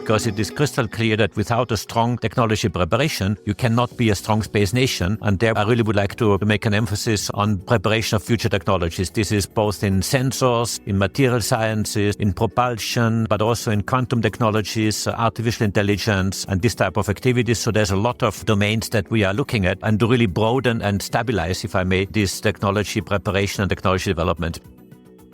because it is crystal clear that without a strong technology preparation, you cannot be a strong space nation. And there I really would like to make an emphasis on preparation of future technologies. This is both in sensors, in material sciences, in propulsion, but also in quantum technologies, artificial intelligence, and this type of activities. So there's a lot of domains that we are looking at and to really broaden and stabilize, if I may, this technology preparation and technology development.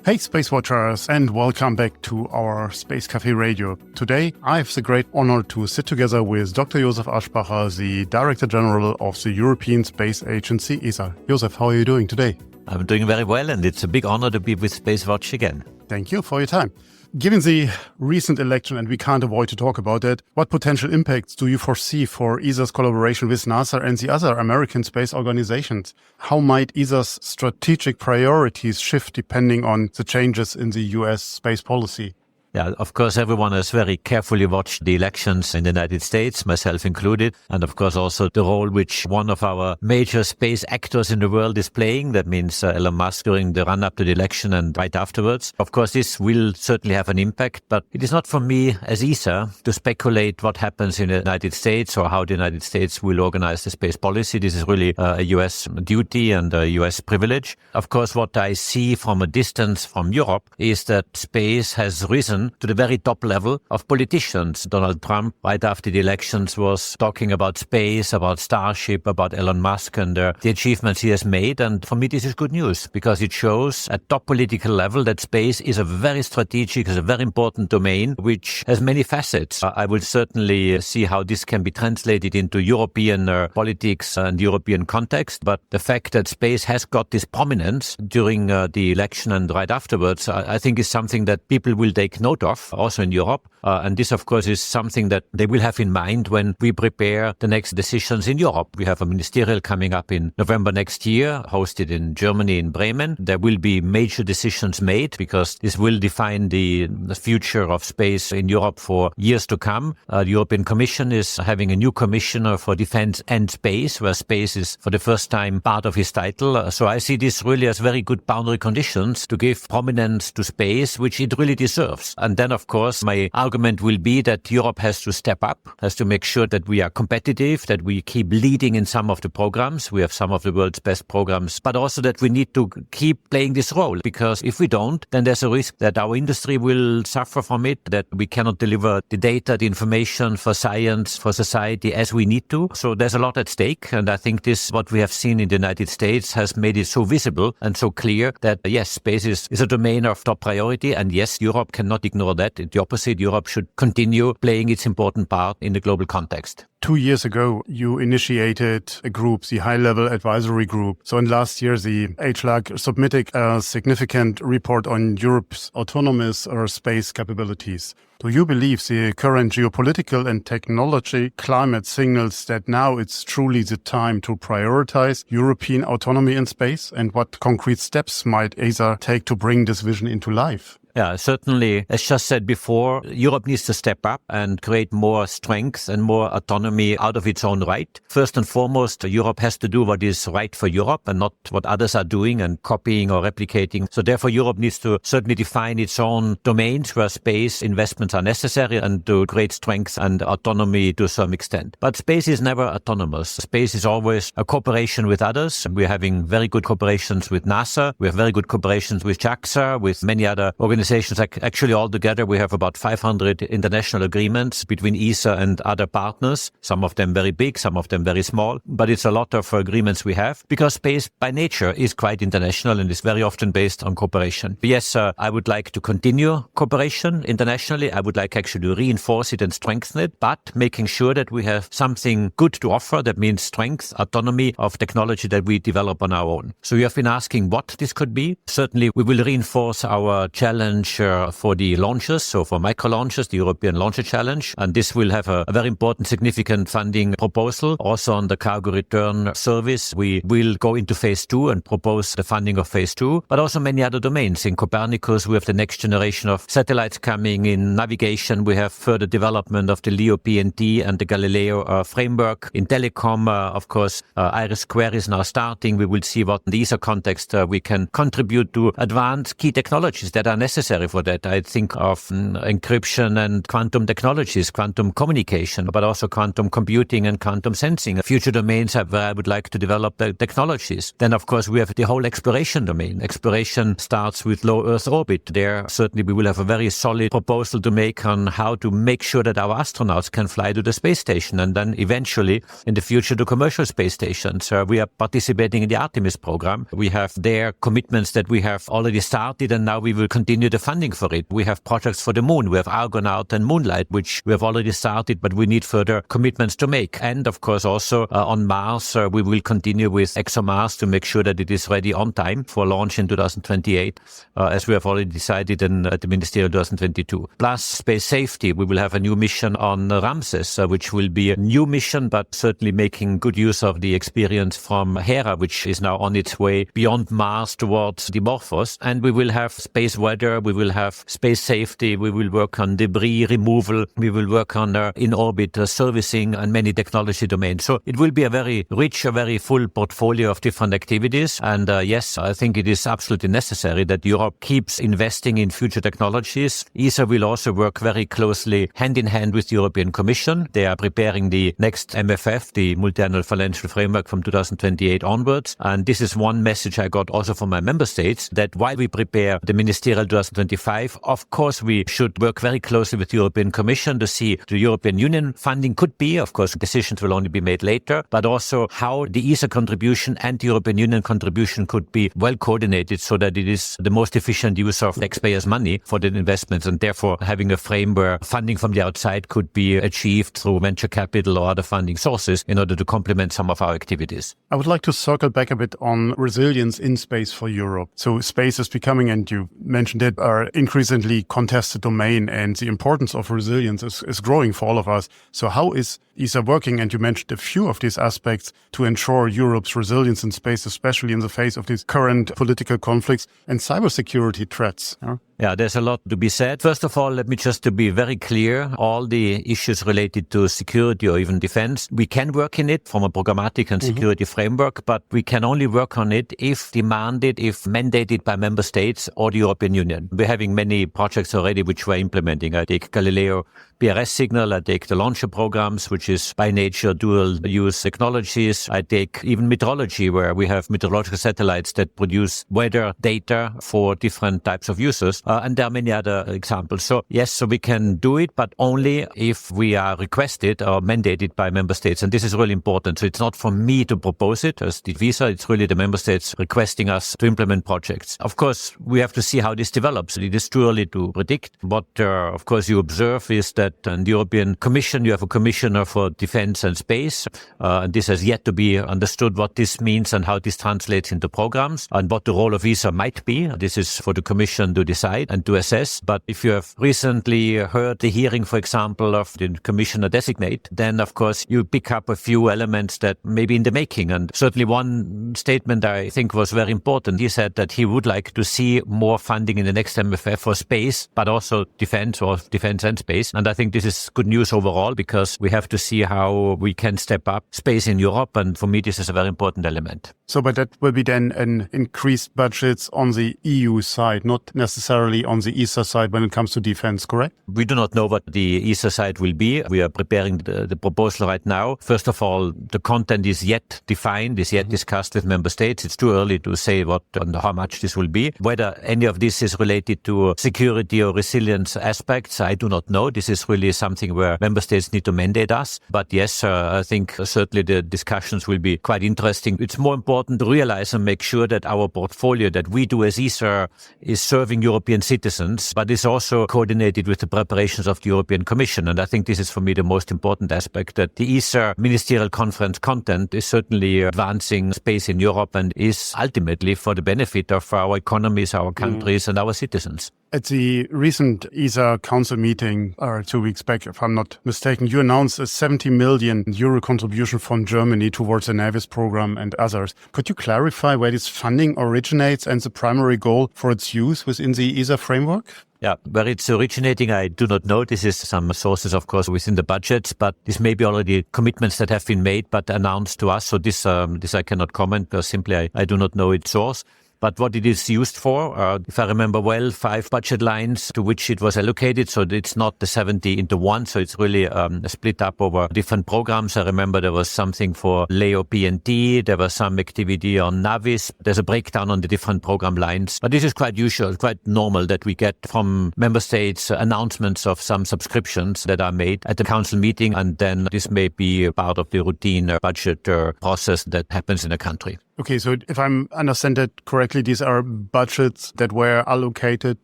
Hey SpaceWatchers, and welcome back to our Space Café Radio. Today I have the great honor to sit together with Dr. Josef Aschbacher, the Director General of the European Space Agency ESA. Josef, how are you doing today? I'm doing very well, and it's a big honor to be with SpaceWatch again. Thank you for your time. Given the recent election, and we can't avoid to talk about that, what potential impacts do you foresee for ESA's collaboration with NASA and the other American space organizations? How might ESA's strategic priorities shift depending on the changes in the US space policy? Yeah, of course, everyone has very carefully watched the elections in the United States, myself included, and of course also the role which one of our major space actors in the world is playing. That means Elon Musk during the run-up to the election and right afterwards. Of course, this will certainly have an impact, but it is not for me as ESA to speculate what happens in the United States or how the United States will organize the space policy. This is really a US duty and a US privilege. Of course, what I see from a distance from Europe is that space has risen to the very top level of politicians. Donald Trump, right after the elections, was talking about space, about Starship, about Elon Musk and the achievements he has made. And for me, this is good news because it shows at top political level that space is a very strategic, is a very important domain, which has many facets. I will certainly see how this can be translated into European politics and European context. But the fact that space has got this prominence during the election and right afterwards, I think is something that people will take note of, also in Europe. And this, of course, is something that they will have in mind when we prepare the next decisions in Europe. We have a ministerial coming up in November next year, hosted in Germany, in Bremen. There will be major decisions made because this will define the future of space in Europe for years to come. The European Commission is having a new commissioner for defense and space, where space is for the first time part of his title. So I see this really as very good boundary conditions to give prominence to space, which it really deserves. And then, of course, my argument will be that Europe has to step up, has to make sure that we are competitive, that we keep leading in some of the programs. We have some of the world's best programs, but also that we need to keep playing this role, because if we don't, then there's a risk that our industry will suffer from it, that we cannot deliver the data, the information for science, for society as we need to. So there's a lot at stake. And I think this, what we have seen in the United States, has made it so visible and so clear that, yes, space is a domain of top priority. And yes, Europe cannot ignore that. The opposite, Europe should continue playing its important part in the global context. 2 years ago, you initiated a group, the High-Level Advisory Group. So in last year, the HLAG submitted a significant report on Europe's autonomous space capabilities. Do you believe the current geopolitical and technology climate signals that now it's truly the time to prioritize European autonomy in space? And what concrete steps might ESA take to bring this vision into life? Yeah, certainly, as just said before, Europe needs to step up and create more strength and more autonomy out of its own right. First and foremost, Europe has to do what is right for Europe and not what others are doing and copying or replicating. So therefore, Europe needs to certainly define its own domains where space investments are necessary and to create strength and autonomy to some extent. But space is never autonomous. Space is always a cooperation with others. We're having very good cooperations with NASA. We have very good cooperations with JAXA, with many other organizations. Actually, altogether, we have about 500 international agreements between ESA and other partners, some of them very big, some of them very small. But it's a lot of agreements we have because space by nature is quite international and is very often based on cooperation. Yes, I would like to continue cooperation internationally. I would like actually to reinforce it and strengthen it, but making sure that we have something good to offer. That means strength, autonomy of technology that we develop on our own. So you have been asking what this could be. Certainly, we will reinforce our challenge for the launches, so for micro launches, the European Launcher Challenge. And this will have a very important, significant funding proposal. Also on the cargo return service, we will go into phase 2 and propose the funding of phase 2, but also many other domains. In Copernicus, we have the next generation of satellites coming. In navigation, we have further development of the LEO PNT and the Galileo framework. In telecom, of course, IRIS² is now starting. We will see what in the ESA context we can contribute to advance key technologies that are necessary necessary for that. I think of encryption and quantum technologies, quantum communication, but also quantum computing and quantum sensing. Future domains where I would like to develop the technologies. Then, of course, we have the whole exploration domain. Exploration starts with low Earth orbit. There, certainly, we will have a very solid proposal to make on how to make sure that our astronauts can fly to the space station and then eventually, in the future, to commercial space stations. We are participating in the Artemis program. We have there commitments that we have already started, and now we will continue the funding for it. We have projects for the moon. We have Argonaut and Moonlight, which we have already started, but we need further commitments to make. And, of course, also on Mars, we will continue with ExoMars to make sure that it is ready on time for launch in 2028, as we have already decided at the Ministerial 2022. Plus, space safety. We will have a new mission on Ramses, which will be a new mission, but certainly making good use of the experience from Hera, which is now on its way beyond Mars towards Dimorphos. And we will have space weather. We will have space safety. We will work on debris removal. We will work on in-orbit servicing and many technology domains. So it will be a very rich, a very full portfolio of different activities. And yes, I think it is absolutely necessary that Europe keeps investing in future technologies. ESA will also work very closely hand in hand with the European Commission. They are preparing the next MFF, the Multi-Annual Financial Framework from 2028 onwards. And this is one message I got also from my member states, that while we prepare the Ministerial 2025, of course, we should work very closely with the European Commission to see the European Union funding could be. Of course, decisions will only be made later, but also how the ESA contribution and the European Union contribution could be well coordinated so that it is the most efficient use of taxpayers' money for the investments, and therefore having a frame where funding from the outside could be achieved through venture capital or other funding sources in order to complement some of our activities. I would like to circle back a bit on resilience in space for Europe. So space is becoming, and you mentioned it, an increasingly contested domain, and the importance of resilience is growing for all of us. So how is ESA working, and you mentioned a few of these aspects, to ensure Europe's resilience in space, especially in the face of these current political conflicts and cybersecurity threats? Yeah, there's a lot to be said. First of all, let me just to be very clear, all the issues related to security or even defense, we can work in it from a programmatic and security framework, but we can only work on it if demanded, if mandated by member states or the European Union. We're having many projects already which we're implementing. I take Galileo PRS signal, I take the launcher programs, which is by nature dual-use technologies. I take even meteorology, where we have meteorological satellites that produce weather data for different types of users. And there are many other examples. So yes, so we can do it, but only if we are requested or mandated by member states. And this is really important. So it's not for me to propose it as the visa. It's really the member states requesting us to implement projects. Of course, we have to see how this develops. It is too early to predict. What, of course, you observe is that in the European Commission, you have a commissioner for defense and space. And this has yet to be understood what this means and how this translates into programs and what the role of ESA might be. This is for the Commission to decide and to assess. But if you have recently heard the hearing, for example, of the commissioner designate, then of course you pick up a few elements that may be in the making. And certainly one statement I think was very important. He said that he would like to see more funding in the next MFF for space, but also defense or defense and space. And I think this is good news overall, because we have to see how we can step up space in Europe. And for me, this is a very important element. So, but that will be then an increased budgets on the EU side, not necessarily on the ESA side when it comes to defense, correct? We do not know what the ESA side will be. We are preparing the proposal right now. First of all, the content is yet defined, is yet discussed with member states. It's too early to say what and how much this will be. Whether any of this is related to security or resilience aspects, I do not know. This is really something where member states need to mandate us. But yes, I think certainly the discussions will be quite interesting. It's more important to realize and make sure that our portfolio that we do as ESA is serving European citizens, but is also coordinated with the preparations of the European Commission. And I think this is for me the most important aspect, that the ESA Ministerial Conference content is certainly advancing space in Europe and is ultimately for the benefit of our economies, our countries and our citizens. At the recent ESA Council meeting 2 weeks back, if I'm not mistaken, you announced a 70 million euro contribution from Germany towards the Navis program and others. Could you clarify where this funding originates and the primary goal for its use within the ESA framework? Yeah, where it's originating, I do not know. This is some sources, of course, within the budgets, but this may be already commitments that have been made but announced to us. So this I cannot comment because simply I do not know its source. But what it is used for, if I remember well, 5 budget lines to which it was allocated. So it's not the 70 into one. So it's really split up over different programs. I remember there was something for LEO PNT. There was some activity on Navis. There's a breakdown on the different program lines. But this is quite usual, quite normal that we get from member states announcements of some subscriptions that are made at the council meeting. And then this may be part of the routine budget process that happens in a country. Okay, so if I'm understand that correctly, these are budgets that were allocated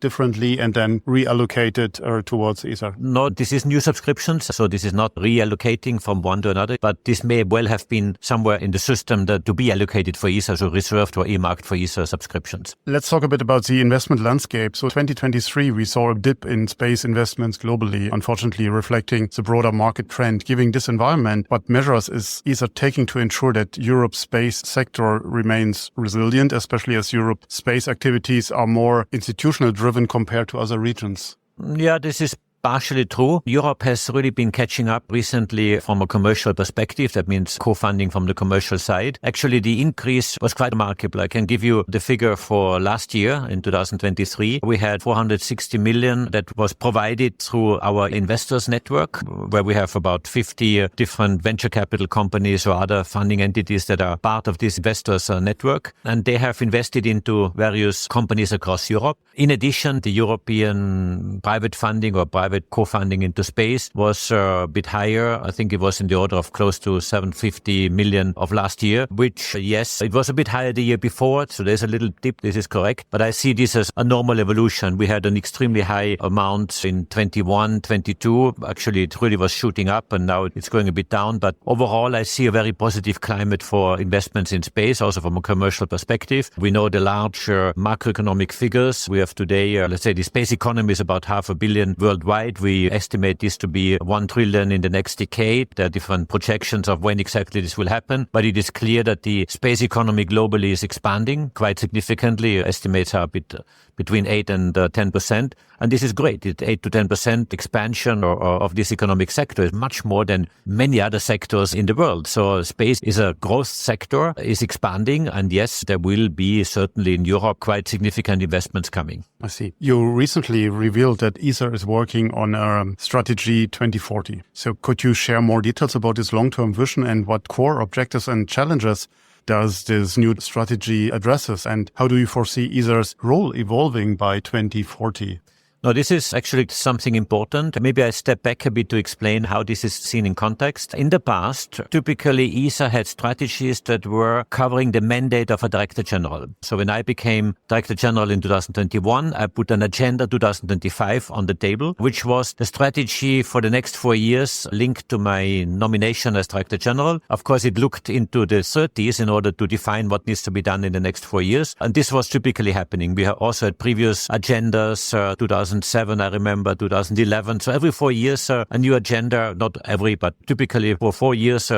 differently and then reallocated towards ESA. No, this is new subscriptions. So this is not reallocating from one to another, but this may well have been somewhere in the system that to be allocated for ESA, so reserved or earmarked for ESA subscriptions. Let's talk a bit about the investment landscape. So 2023, we saw a dip in space investments globally, unfortunately reflecting the broader market trend. Given this environment, what measures is ESA taking to ensure that Europe's space sector remains resilient, especially as Europe's space activities are more institutional driven compared to other regions? Yeah, this is partially true. Europe has really been catching up recently from a commercial perspective. That means co-funding from the commercial side. Actually, the increase was quite remarkable. I can give you the figure for last year in 2023. We had 460 million that was provided through our investors network, where we have about 50 different venture capital companies or other funding entities that are part of this investors network. And they have invested into various companies across Europe. In addition, the European private funding or private co-funding into space was a bit higher. I think it was in the order of close to 750 million of last year, which, yes, it was a bit higher the year before. So there's a little dip. This is correct. But I see this as a normal evolution. We had an extremely high amount in 21, 22. Actually, it really was shooting up and now it's going a bit down. But overall, I see a very positive climate for investments in space, also from a commercial perspective. We know the large macroeconomic figures. We have today, let's say the space economy is about 500 billion worldwide. We estimate this to be 1 trillion in the next decade. There are different projections of when exactly this will happen, but it is clear that the space economy globally is expanding quite significantly. Estimates are a bit between 8 and 10%. And this is great. 8 to 10% expansion of this economic sector is much more than many other sectors in the world. So space is a growth sector, is expanding. And yes, there will be certainly in Europe quite significant investments coming. I see. You recently revealed that ESA is working on a strategy 2040. So could you share more details about this long-term vision and what core objectives and challenges does this new strategy addresses? And how do you foresee ESA's role evolving by 2040? No, this is actually something important. Maybe I step back a bit to explain how this is seen in context. In the past, typically ESA had strategies that were covering the mandate of a director general. So when I became director general in 2021, I put an agenda 2025 on the table, which was the strategy for the next 4 years linked to my nomination as director general. Of course, it looked into the 30s in order to define what needs to be done in the next 4 years. And this was typically happening. We also had previous agendas, 2007, I remember, 2011. So every 4 years, a new agenda, not every, but typically for 4 years,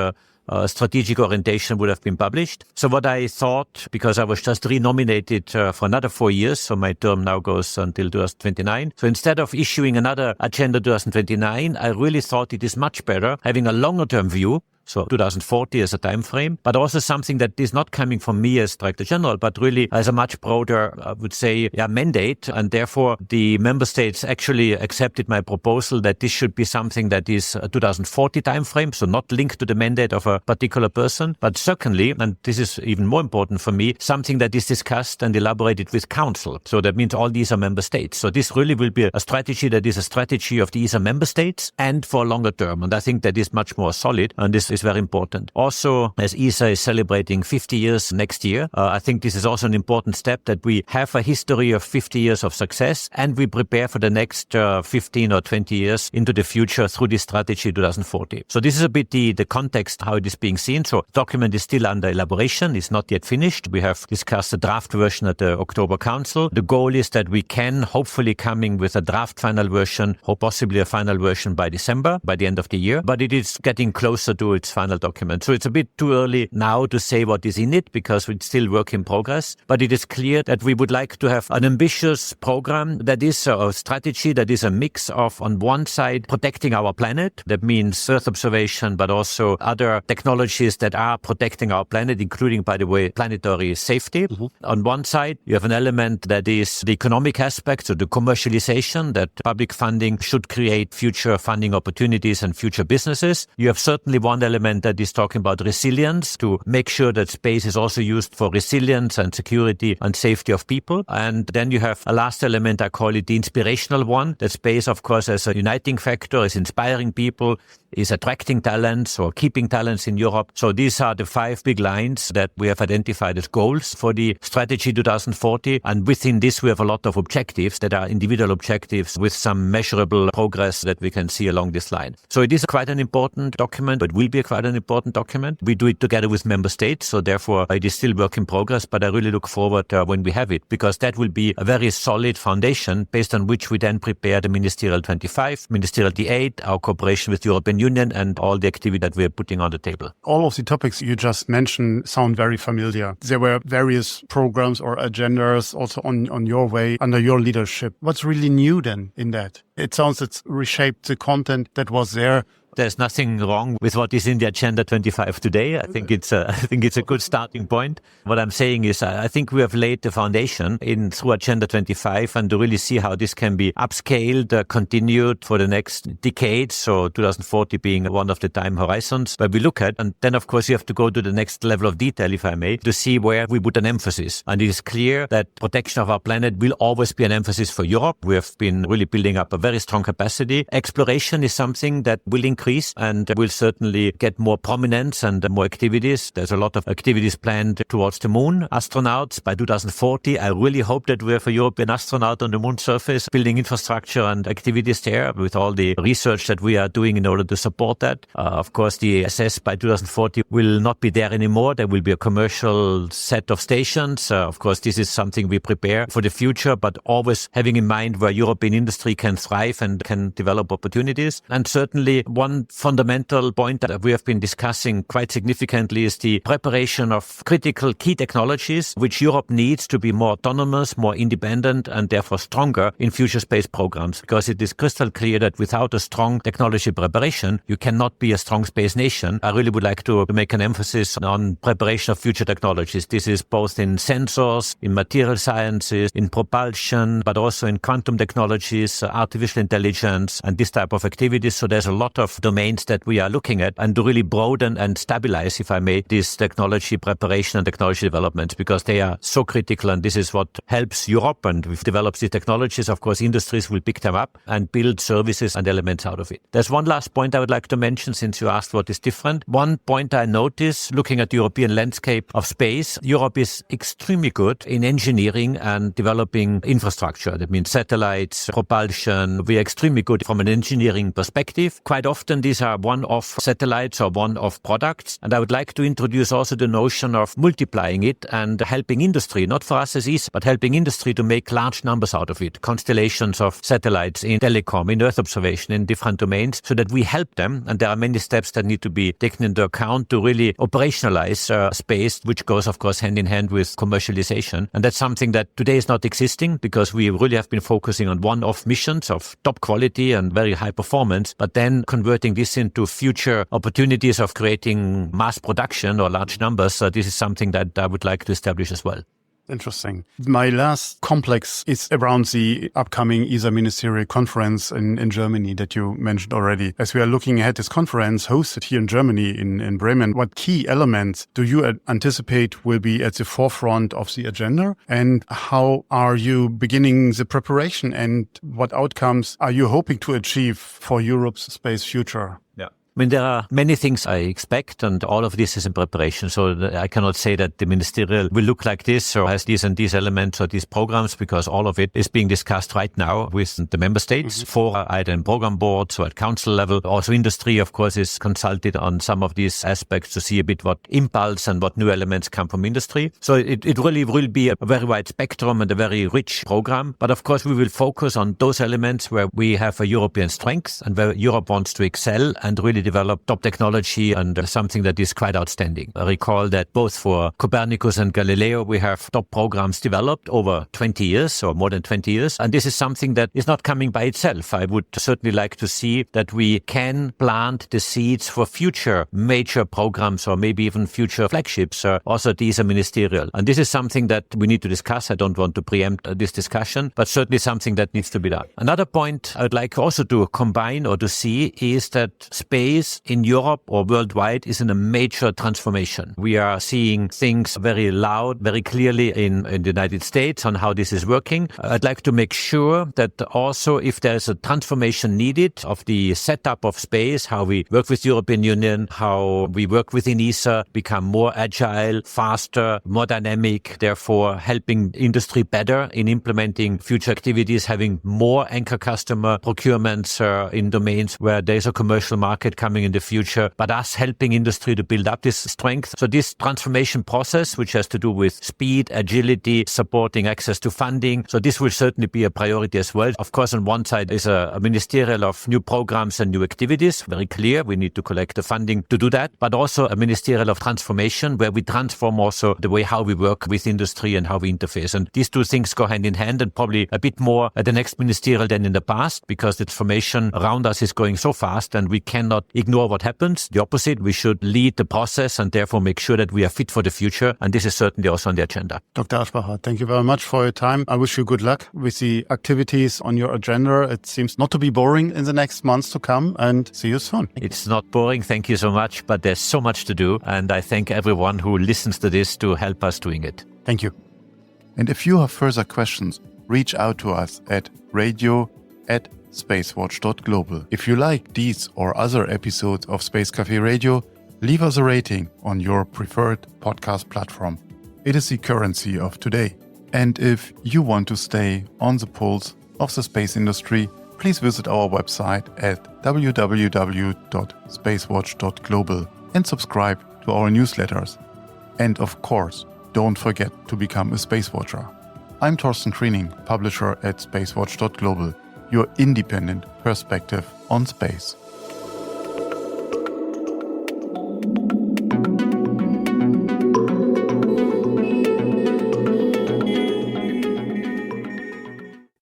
strategic orientation would have been published. So what I thought, because I was just renominated for another 4 years, so my term now goes until 2029. So instead of issuing another agenda 2029, I really thought it is much better having a longer term view. So 2040 as a time frame, but also something that is not coming from me as Director General, but really as a much broader, I would say, mandate. And therefore, the member states actually accepted my proposal that this should be something that is a 2040 time frame, so not linked to the mandate of a particular person, but secondly, and this is even more important for me, something that is discussed and elaborated with Council. So that means all these are member states. So this really will be a strategy that is a strategy of the ESA member states and for a longer term. And I think that is much more solid. And this is very important. Also, as ESA is celebrating 50 years next year, I think this is also an important step that we have a history of 50 years of success and we prepare for the next 15 or 20 years into the future through this strategy 2040. So this is a bit the context, how it is being seen. So the document is still under elaboration. It's not yet finished. We have discussed the draft version at the October Council. The goal is that we can hopefully coming with a draft final version or possibly a final version by December, by the end of the year. But it is getting closer to its final document. So it's a bit too early now to say what is in it because it's still work in progress. But it is clear that we would like to have an ambitious program that is a strategy that is a mix of, on one side, protecting our planet. That means Earth observation, but also other technologies that are protecting our planet, including, by the way, planetary safety. On one side, you have an element that is the economic aspect, so the commercialization, that public funding should create future funding opportunities and future businesses. You have certainly one element that is talking about resilience, to make sure that space is also used for resilience and security and safety of people. And then you have a last element, I call it the inspirational one, that space, of course, as a uniting factor, is inspiring people, is attracting talents or keeping talents in Europe. So these are the 5 big lines that we have identified as goals for the strategy 2040. And within this, we have a lot of objectives that are individual objectives with some measurable progress that we can see along this line. So it is quite an important document, but will be quite an important document. We do it together with member states. So therefore, it is still work in progress, but I really look forward when we have it, because that will be a very solid foundation based on which we then prepare the Ministerial 25, Ministerial D8, our cooperation with the European Union, and all the activity that we are putting on the table. All of the topics you just mentioned sound very familiar. There were various programs or agendas also on your way under your leadership. What's really new then in that? It sounds it's reshaped the content that was there. There's nothing wrong with what is in the Agenda 25 today. I think it's a good starting point. What I'm saying is I think we have laid the foundation through Agenda 25, and to really see how this can be upscaled, continued for the next decade. So 2040 being one of the time horizons that we look at. And then, of course, you have to go to the next level of detail, if I may, to see where we put an emphasis. And it is clear that protection of our planet will always be an emphasis for Europe. We have been really building up a very strong capacity. Exploration is something that will increase and will certainly get more prominence and more activities. There's a lot of activities planned towards the moon. Astronauts by 2040. I really hope that we have a European astronaut on the moon surface, building infrastructure and activities there with all the research that we are doing in order to support that. Of course, the ISS by 2040 will not be there anymore. There will be a commercial set of stations. Of course, this is something we prepare for the future, but always having in mind where European industry can thrive and can develop opportunities. And certainly one fundamental point that we have been discussing quite significantly is the preparation of critical key technologies which Europe needs to be more autonomous, more independent, and therefore stronger in future space programs. Because it is crystal clear that without a strong technology preparation, you cannot be a strong space nation. I really would like to make an emphasis on preparation of future technologies. This is both in sensors, in material sciences, in propulsion, but also in quantum technologies, artificial intelligence, and this type of activities. So there's a lot of domains that we are looking at, and to really broaden and stabilize, if I may, this technology preparation and technology development, because they are so critical, and this is what helps Europe. And we've developed these technologies. Of course, industries will pick them up and build services and elements out of it. There's one last point I would like to mention, since you asked what is different. One point I notice, looking at the European landscape of space, Europe is extremely good in engineering and developing infrastructure. That means satellites, propulsion. We are extremely good from an engineering perspective. Quite often these are one-off satellites or one-off products. And I would like to introduce also the notion of multiplying it and helping industry, not for us as ESA, but helping industry to make large numbers out of it. Constellations of satellites in telecom, in Earth observation, in different domains, so that we help them. And there are many steps that need to be taken into account to really operationalize space, which goes, of course, hand in hand with commercialization. And that's something that today is not existing, because we really have been focusing on one-off missions of top quality and very high performance, but then converting this into future opportunities of creating mass production or large numbers. So this is something that I would like to establish as well. Interesting. My last complex is around the upcoming ESA Ministerial Conference in Germany that you mentioned already. As we are looking ahead, this conference hosted here in Germany, in Bremen, what key elements do you anticipate will be at the forefront of the agenda? And how are you beginning the preparation? And what outcomes are you hoping to achieve for Europe's space future? I mean, there are many things I expect, and all of this is in preparation. So I cannot say that the ministerial will look like this or has these and these elements or these programs, because all of it is being discussed right now with the member states for either in program boards or at council level. Also industry, of course, is consulted on some of these aspects to see a bit what impulse and what new elements come from industry. So it really will be a very wide spectrum and a very rich program. But of course, we will focus on those elements where we have a European strength and where Europe wants to excel and really really developed top technology and something that is quite outstanding. I recall that both for Copernicus and Galileo, we have top programs developed over 20 years or more than 20 years. And this is something that is not coming by itself. I would certainly like to see that we can plant the seeds for future major programs or maybe even future flagships. Also, these are ministerial. And this is something that we need to discuss. I don't want to preempt this discussion, but certainly something that needs to be done. Another point I would like also to combine or to see is that space in Europe or worldwide is in a major transformation. We are seeing things very loud, very clearly in the United States on how this is working. I'd like to make sure that also if there's a transformation needed of the setup of space, how we work with the European Union, how we work within ESA, become more agile, faster, more dynamic, therefore helping industry better in implementing future activities, having more anchor customer procurements in domains where there's a commercial market coming in the future, but us helping industry to build up this strength. So this transformation process, which has to do with speed, agility, supporting access to funding. So this will certainly be a priority as well. Of course, on one side is a ministerial of new programs and new activities. Very clear. We need to collect the funding to do that, but also a ministerial of transformation where we transform also the way how we work with industry and how we interface. And these two things go hand in hand and probably a bit more at the next ministerial than in the past because the transformation around us is going so fast and we cannot ignore what happens. The opposite, we should lead the process and therefore make sure that we are fit for the future. And this is certainly also on the agenda. Dr. Aschbacher, thank you very much for your time. I wish you good luck with the activities on your agenda. It seems not to be boring in the next months to come, and see you soon. It's not boring. Thank you so much. But there's so much to do. And I thank everyone who listens to this to help us doing it. Thank you. And if you have further questions, reach out to us at radio@SpaceWatch.Global. If you like these or other episodes of Space Café Radio, leave us a rating on your preferred podcast platform. It is the currency of today. And if you want to stay on the pulse of the space industry, please visit our website at www.SpaceWatch.Global and subscribe to our newsletters. And of course, don't forget to become a Space Watcher. I'm Thorsten Kriening, publisher at SpaceWatch.Global, your independent perspective on space.